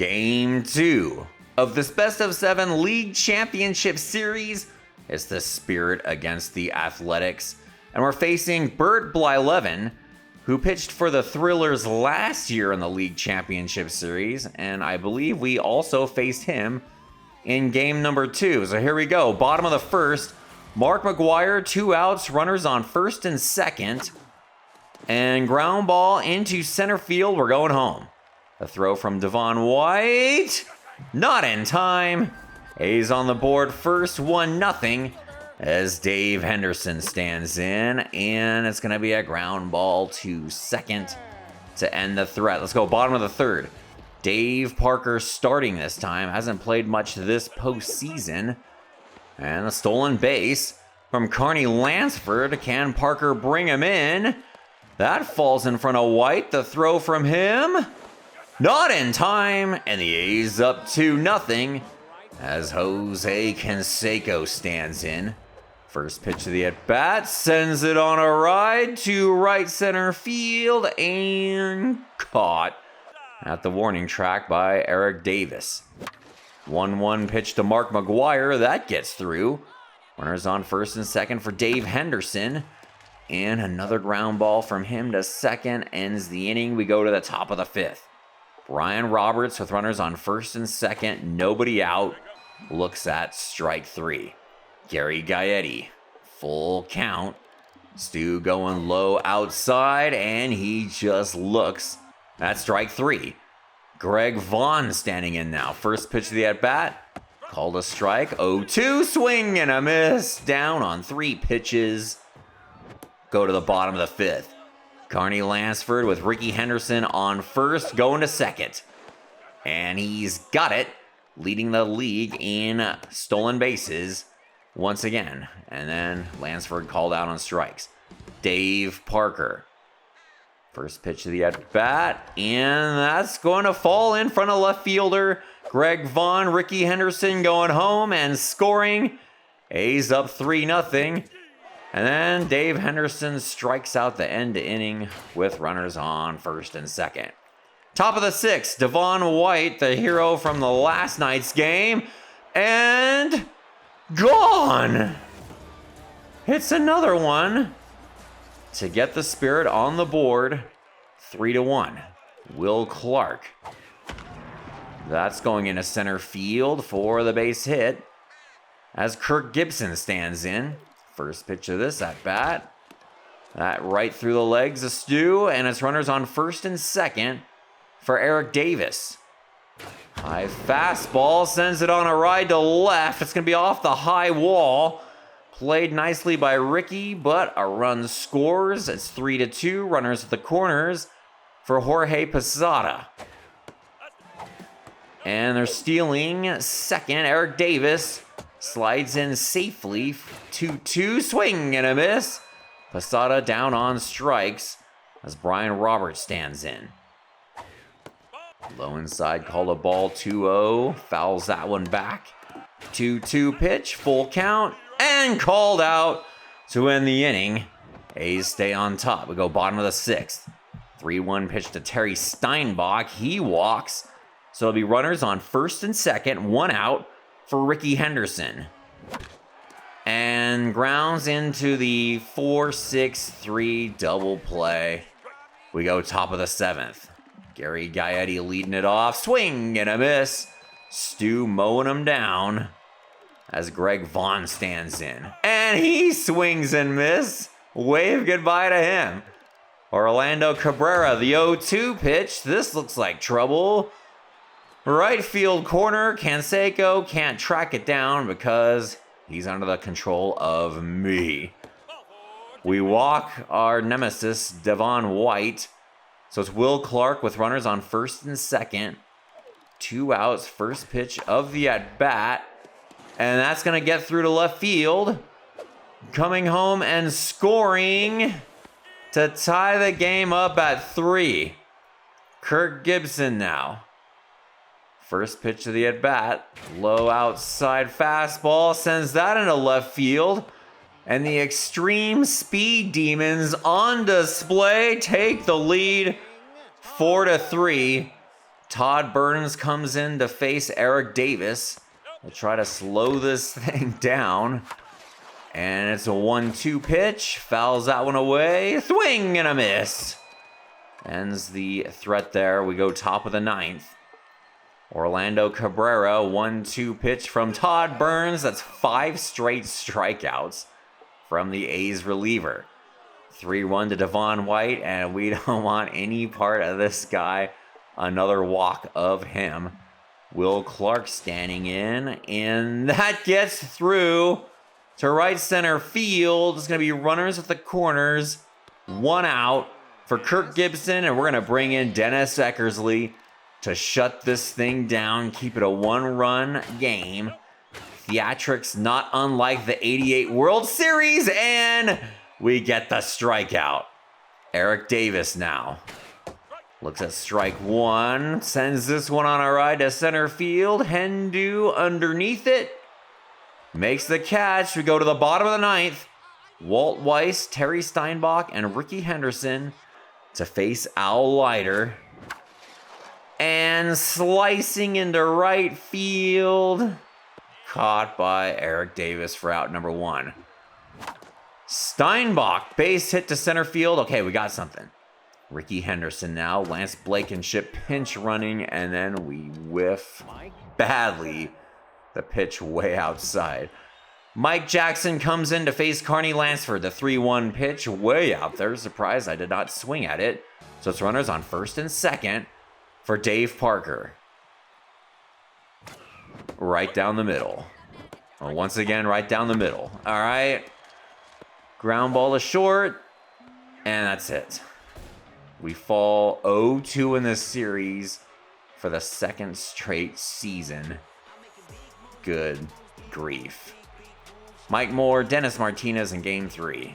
Game 2 of this best of 7 league championship series. It's the Spirit against the Athletics. And we're facing Bert Blyleven, who pitched for the Thrillers last year in the league championship series. And I believe we also faced him in game number 2. So here we go. Bottom of the first. Mark McGwire, 2 outs, runners on first and second. And ground ball into center field. We're going home. A throw from Devon White. Not in time. A's on the board first, 1-0. As Dave Henderson stands in. And it's going to be a ground ball to second to end the threat. Let's go bottom of the third. Dave Parker starting this time. Hasn't played much this postseason. And a stolen base from Carney Lansford. Can Parker bring him in? That falls in front of White. The throw from him. Not in time. And the A's up 2-0 as Jose Canseco stands in. First pitch of the at-bat. Sends it on a ride to right center field. And caught at the warning track by Eric Davis. 1-1 pitch to Mark McGwire. That gets through. Runners on first and second for Dave Henderson. And another ground ball from him to second ends the inning. We go to the top of the fifth. Brian Roberts with runners on first and second. Nobody out. Looks at strike 3. Gary Gaetti. Full count. Stu going low outside. And he just looks at strike 3. Greg Vaughn standing in now. First pitch of the at-bat. Called a strike. 0-2. Swing and a miss. Down on 3 pitches. Go to the bottom of the fifth. Carney Lansford with Rickey Henderson on first. Going to second. And he's got it. Leading the league in stolen bases once again. And then Lansford called out on strikes. Dave Parker. First pitch of the at-bat, and that's going to fall in front of left fielder Greg Vaughn. Rickey Henderson going home and scoring. A's up 3-0. And then Dave Henderson strikes out the end inning with runners on first and second. Top of the sixth, Devon White, the hero from the last night's game, and gone. Hits another one to get the Spirit on the board, 3-1. Will Clark. That's going into center field for the base hit as Kirk Gibson stands in. First pitch of this at bat. That right through the legs of Stu, and it's runners on first and second for Eric Davis. High fastball, sends it on a ride to left. It's going to be off the high wall. Played nicely by Rickey, but a run scores. It's 3-2. Runners at the corners for Jorge Posada. And they're stealing second. Eric Davis slides in safely. 2-2. Swing and a miss. Posada down on strikes as Brian Roberts stands in. Low inside, called a ball. 2-0. Fouls that one back. 2-2 pitch. Full count. And called out to end the inning. A's stay on top. We go bottom of the sixth. 3-1 pitch to Terry Steinbach. He walks. So it'll be runners on first and second. 1 out for Rickey Henderson. And grounds into the 4-6-3 double play. We go top of the seventh. Gary Gaetti leading it off. Swing and a miss. Stu mowing him down as Greg Vaughn stands in. And he swings and misses. Wave goodbye to him. Orlando Cabrera, the 0-2 pitch. This looks like trouble. Right field corner. Canseco can't track it down because he's under the control of me. We walk our nemesis, Devon White. So it's Will Clark with runners on first and second. 2 outs. First pitch of the at-bat. And that's going to get through to left field. Coming home and scoring to tie the game up at 3. Kirk Gibson now. First pitch of the at-bat. Low outside fastball. Sends that into left field. And the extreme speed demons on display take the lead 4-3. Todd Burns comes in to face Eric Davis. We'll try to slow this thing down. And it's a 1-2 pitch. Fouls that one away. Swing and a miss. Ends the threat there. We go top of the ninth. Orlando Cabrera, 1-2 pitch from Todd Burns. That's 5 straight strikeouts from the A's reliever. 3-1 to Devon White, and we don't want any part of this guy. Another walk of him. Will Clark standing in, and that gets through to right center field. It's going to be runners at the corners. 1 out for Kirk Gibson, and we're going to bring in Dennis Eckersley to shut this thing down, keep it a 1-run game. Theatrics not unlike the '88 World Series, and we get the strikeout. Eric Davis now looks at strike 1, sends this one on a ride to center field. Hendu underneath it, makes the catch. We go to the bottom of the ninth. Walt Weiss, Terry Steinbach, and Rickey Henderson to face Al Leiter. And slicing into right field, caught by Eric Davis for out number 1. Steinbach, base hit to center field. Okay, we got something. Rickey Henderson now, Lance Blankenship pinch running, and then we whiff badly. The pitch way outside. Mike Jackson comes in to face Carney Lansford. The 3-1 pitch way out there. Surprised I did not swing at it. So it's runners on first and second for Dave Parker. Right down the middle. Well, once again, right down the middle. All right. Ground ball to short. And that's it. We fall 0-2 in this series for the second straight season. Good grief. Mike Moore, Dennis Martinez in Game 3.